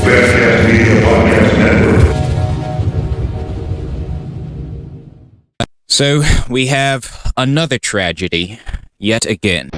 Best Media Podcast Network. So we have another tragedy yet again.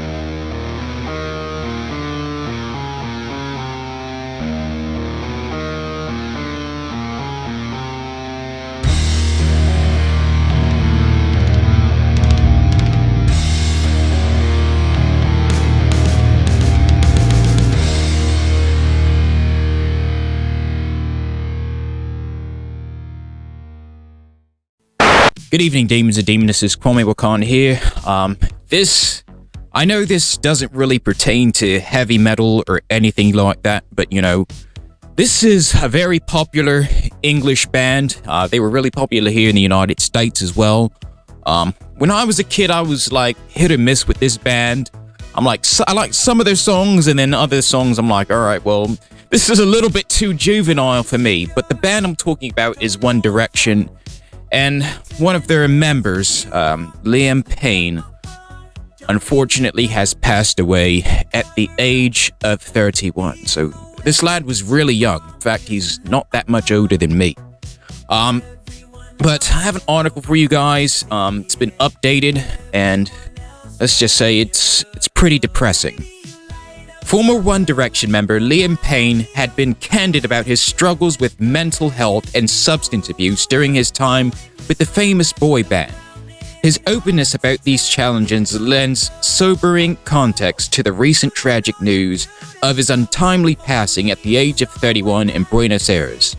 Good evening, demons and demonesses. Kwame Wakan here. I know this doesn't really pertain to heavy metal or anything like that, but this is a very popular English band. They were really popular here in the United States as well. When I was a kid, I was like hit or miss with this band. I like some of their songs, and then other songs I'm like, all right, well, this is a little bit too juvenile for me. But the band I'm talking about is One Direction. And one of their members, Liam Payne, unfortunately has passed away at the age of 31. So this lad was really young. In fact, he's not that much older than me. But I have an article for you guys. It's been updated, and let's just say it's pretty depressing. Former One Direction member Liam Payne had been candid about his struggles with mental health and substance abuse during his time with the famous boy band. His openness about these challenges lends sobering context to the recent tragic news of his untimely passing at the age of 31 in Buenos Aires.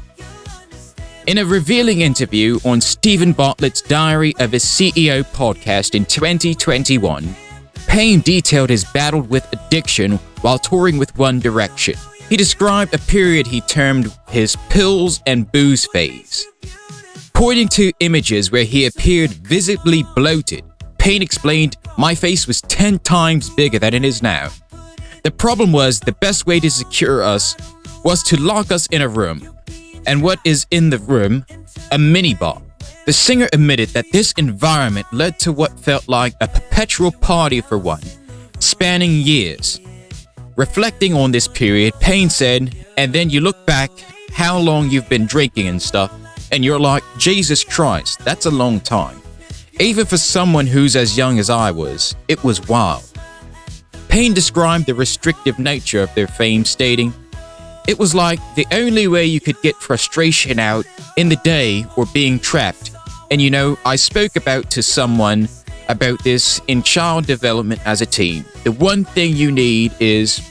In a revealing interview on Stephen Bartlett's Diary of a CEO podcast in 2021, Payne detailed his battle with addiction while touring with One Direction. He described a period he termed his pills and booze phase. Pointing to images where he appeared visibly bloated, Payne explained, "My face was 10 times bigger than it is now. The problem was the best way to secure us was to lock us in a room. And what is in the room? A minibar." The singer admitted that this environment led to what felt like a perpetual party for One, spanning years. Reflecting on this period, Payne said, "And then you look back how long you've been drinking and stuff, and you're like, Jesus Christ, that's a long time. Even for someone who's as young as I was, it was wild." Payne described the restrictive nature of their fame, stating, "It was like the only way you could get frustration out in the day or being trapped. And I spoke to someone about this in child development as a teen. The one thing you need is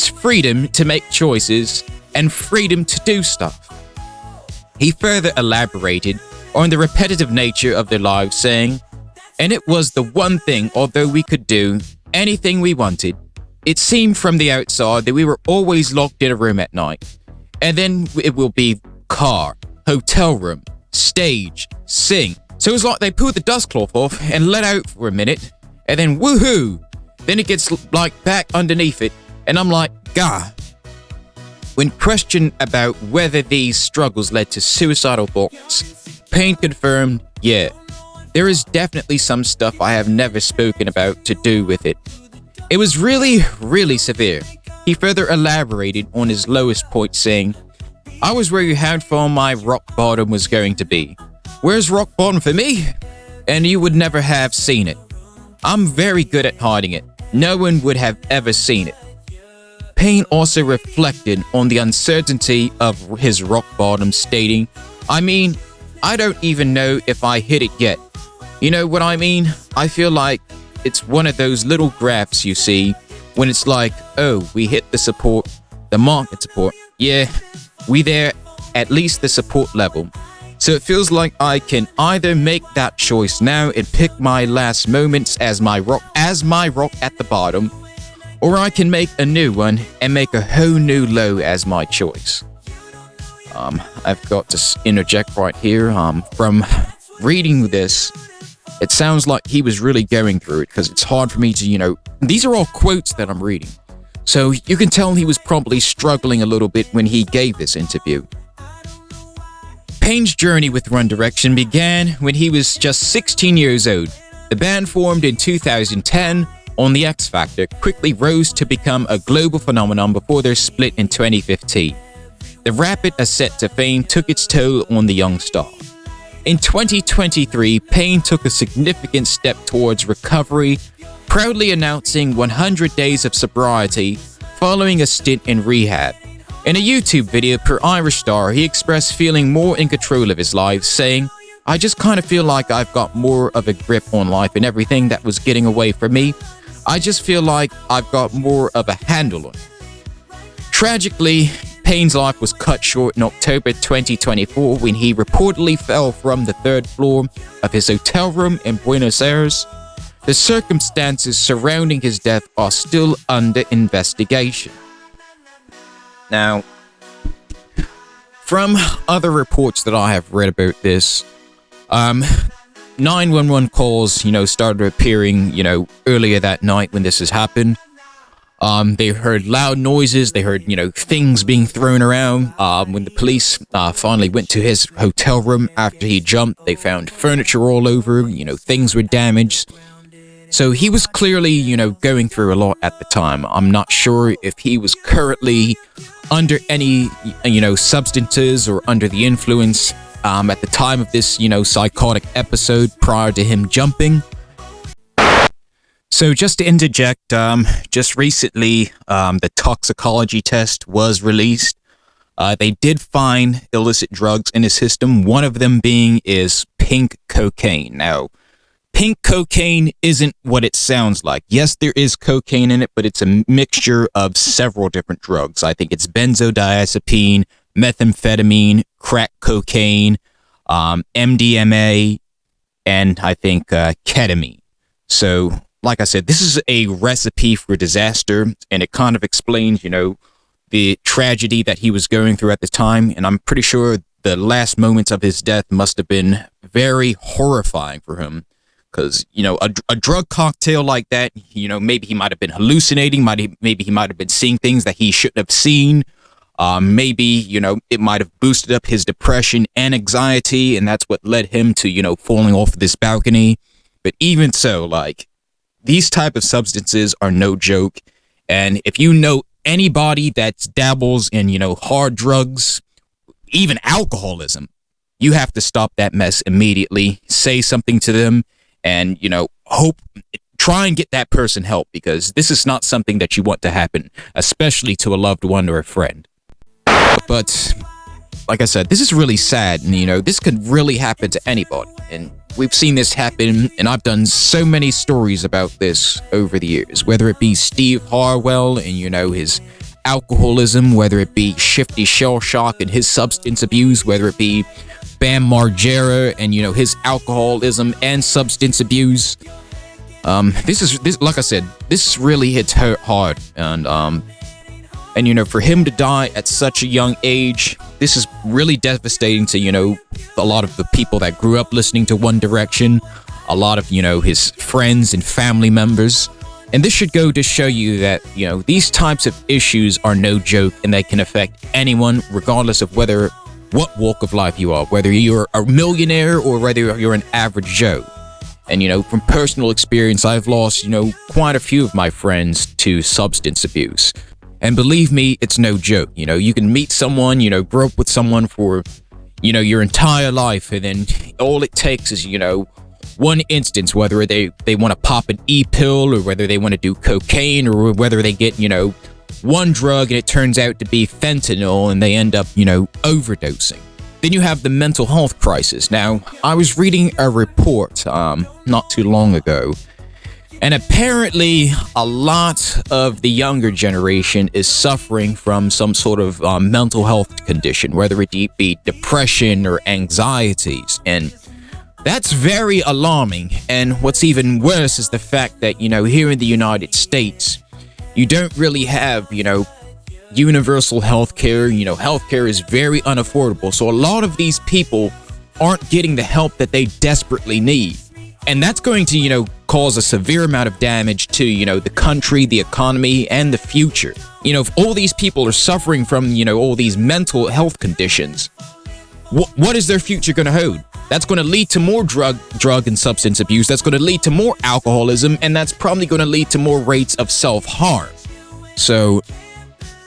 freedom to make choices and freedom to do stuff." He further elaborated on the repetitive nature of their lives, saying, "And it was the one thing, although we could do anything we wanted, it seemed from the outside that we were always locked in a room at night. And then it will be car, hotel room, stage, sing. So it's like they pulled the dust cloth off and let out for a minute, and then woohoo! Then it gets like back underneath it, and I'm like, gah." When questioned about whether these struggles led to suicidal thoughts, Payne confirmed, "Yeah, there is definitely some stuff I have never spoken about to do with it. It was really, really severe." He further elaborated on his lowest point, saying, "I was where you had thought my rock bottom was going to be. Where's rock bottom for me? And you would never have seen it. I'm very good at hiding it. No one would have ever seen it." Payne also reflected on the uncertainty of his rock bottom, stating, "I mean, I don't even know if I hit it yet. You know what I mean? I feel like it's one of those little graphs you see when it's like, oh, we hit the support, the market support. Yeah, we there at least the support level. So it feels like I can either make that choice now and pick my last moments as my rock at the bottom, or I can make a new one and make a whole new low as my choice." I've got to interject right here. From reading this, it sounds like he was really going through it, because it's hard for me to, these are all quotes that I'm reading. So you can tell he was probably struggling a little bit when he gave this interview. Payne's journey with One Direction began when he was just 16 years old. The band, formed in 2010 on The X Factor, quickly rose to become a global phenomenon before their split in 2015. the rapid ascent to fame took its toll on the young star. In 2023, Payne took a significant step towards recovery, proudly announcing 100 days of sobriety following a stint in rehab. In a YouTube video per Irish Star, he expressed feeling more in control of his life, saying, "I just kind of feel like I've got more of a grip on life and everything that was getting away from me. I just feel like I've got more of a handle on it." Tragically, Payne's life was cut short in October 2024 when he reportedly fell from the third floor of his hotel room in Buenos Aires. The circumstances surrounding his death are still under investigation. Now, from other reports that I have read about this, 911 calls, started appearing, earlier that night when this has happened. They heard loud noises. They heard, things being thrown around. When the police finally went to his hotel room after he jumped, they found furniture all over. Things were damaged. So he was clearly, going through a lot at the time. I'm not sure if he was currently under any, substances or under the influence at the time of this, psychotic episode prior to him jumping. So just to interject, just recently, the toxicology test was released. They did find illicit drugs in his system. One of them is pink cocaine. Now, pink cocaine isn't what it sounds like. Yes, there is cocaine in it, but it's a mixture of several different drugs. I think it's benzodiazepine, methamphetamine, crack cocaine, MDMA, and I think ketamine. So, like I said, this is a recipe for disaster, and it kind of explains, the tragedy that he was going through at the time. And I'm pretty sure the last moments of his death must have been very horrifying for him. Because, a drug cocktail like that, maybe he might have been hallucinating, maybe he might have been seeing things that he shouldn't have seen. Maybe, it might have boosted up his depression and anxiety, and that's what led him to, falling off this balcony. But even so, these type of substances are no joke. And if you know anybody that dabbles in, hard drugs, even alcoholism, you have to stop that mess immediately. Say something to them and, try and get that person help, because this is not something that you want to happen, especially to a loved one or a friend. But like I said, this is really sad, and this could really happen to anybody. And we've seen this happen, and I've done so many stories about this over the years, whether it be Steve Harwell and, his alcoholism, whether it be Shifty Shell Shock and his substance abuse, whether it be Bam Margera and, his alcoholism and substance abuse. This, like I said, this really hits hard. And, for him to die at such a young age, this is really devastating to, a lot of the people that grew up listening to One Direction, a lot of, his friends and family members. And this should go to show you that, these types of issues are no joke, and they can affect anyone, regardless of what walk of life you are, whether you're a millionaire or whether you're an average Joe. And, from personal experience, I've lost, quite a few of my friends to substance abuse. And believe me, it's no joke. You can meet someone, grow up with someone for, your entire life. And then all it takes is, one instance, whether they want to pop an e-pill or whether they want to do cocaine or whether they get, one drug and it turns out to be fentanyl and they end up, overdosing. Then you have the mental health crisis. Now, I was reading a report not too long ago, and apparently a lot of the younger generation is suffering from some sort of mental health condition, whether it be depression or anxieties. And that's very alarming. And what's even worse is the fact that, here in the United States, you don't really have, universal healthcare. Healthcare is very unaffordable. So a lot of these people aren't getting the help that they desperately need. And that's going to, cause a severe amount of damage to, the country, the economy, and the future. If all these people are suffering from, all these mental health conditions, what is their future going to hold? That's going to lead to more drug and substance abuse. That's going to lead to more alcoholism, and that's probably going to lead to more rates of self-harm. So,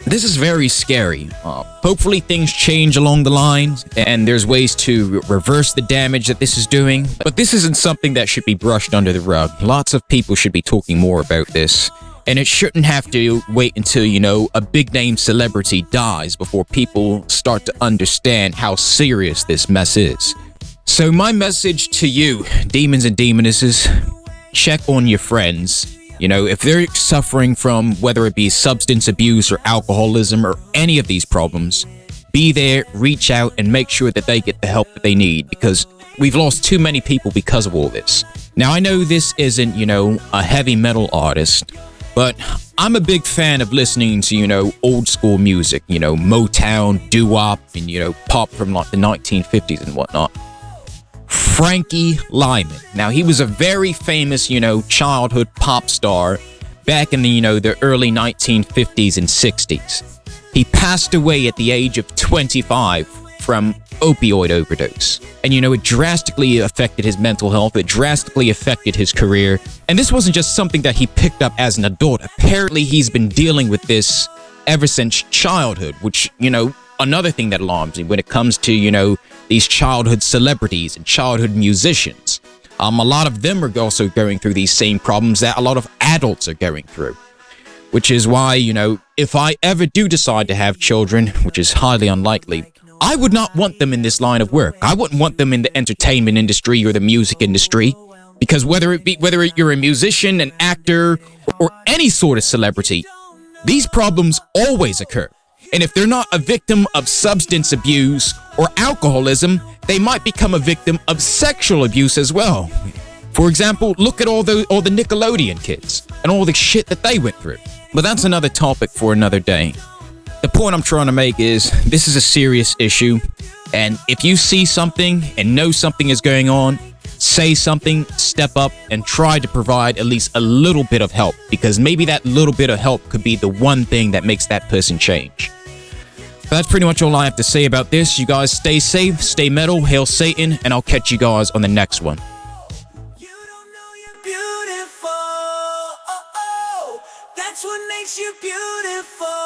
This is very scary. Hopefully things change along the line and there's ways to reverse the damage that this is doing. But this isn't something that should be brushed under the rug. Lots of people should be talking more about this. And it shouldn't have to wait until, a big name celebrity dies before people start to understand how serious this mess is. So my message to you, demons and demonesses, check on your friends. If they're suffering from whether it be substance abuse or alcoholism or any of these problems, be there, reach out, and make sure that they get the help that they need, because we've lost too many people because of all this. Now, I know this isn't, a heavy metal artist, but I'm a big fan of listening to, old school music, Motown, doo-wop, and, pop from like the 1950s and whatnot. Frankie Lyman. Now, he was a very famous, childhood pop star back in the early 1950s and 60s. He passed away at the age of 25 from opioid overdose. And, it drastically affected his mental health. It drastically affected his career. And this wasn't just something that he picked up as an adult. Apparently, he's been dealing with this ever since childhood, which, another thing that alarms me when it comes to, these childhood celebrities and childhood musicians. A lot of them are also going through these same problems that a lot of adults are going through. Which is why, if I ever do decide to have children, which is highly unlikely, I would not want them in this line of work. I wouldn't want them in the entertainment industry or the music industry. Because whether you're a musician, an actor, or any sort of celebrity, these problems always occur. And if they're not a victim of substance abuse or alcoholism, they might become a victim of sexual abuse as well. For example, look at all the Nickelodeon kids and all the shit that they went through. But that's another topic for another day. The point I'm trying to make is this is a serious issue. And if you see something and know something is going on, say something, step up, and try to provide at least a little bit of help. Because maybe that little bit of help could be the one thing that makes that person change. That's pretty much all I have to say about this. You guys stay safe, stay metal, hail Satan, and I'll catch you guys on the next one. You don't know you're beautiful. Oh, oh, that's what makes you beautiful.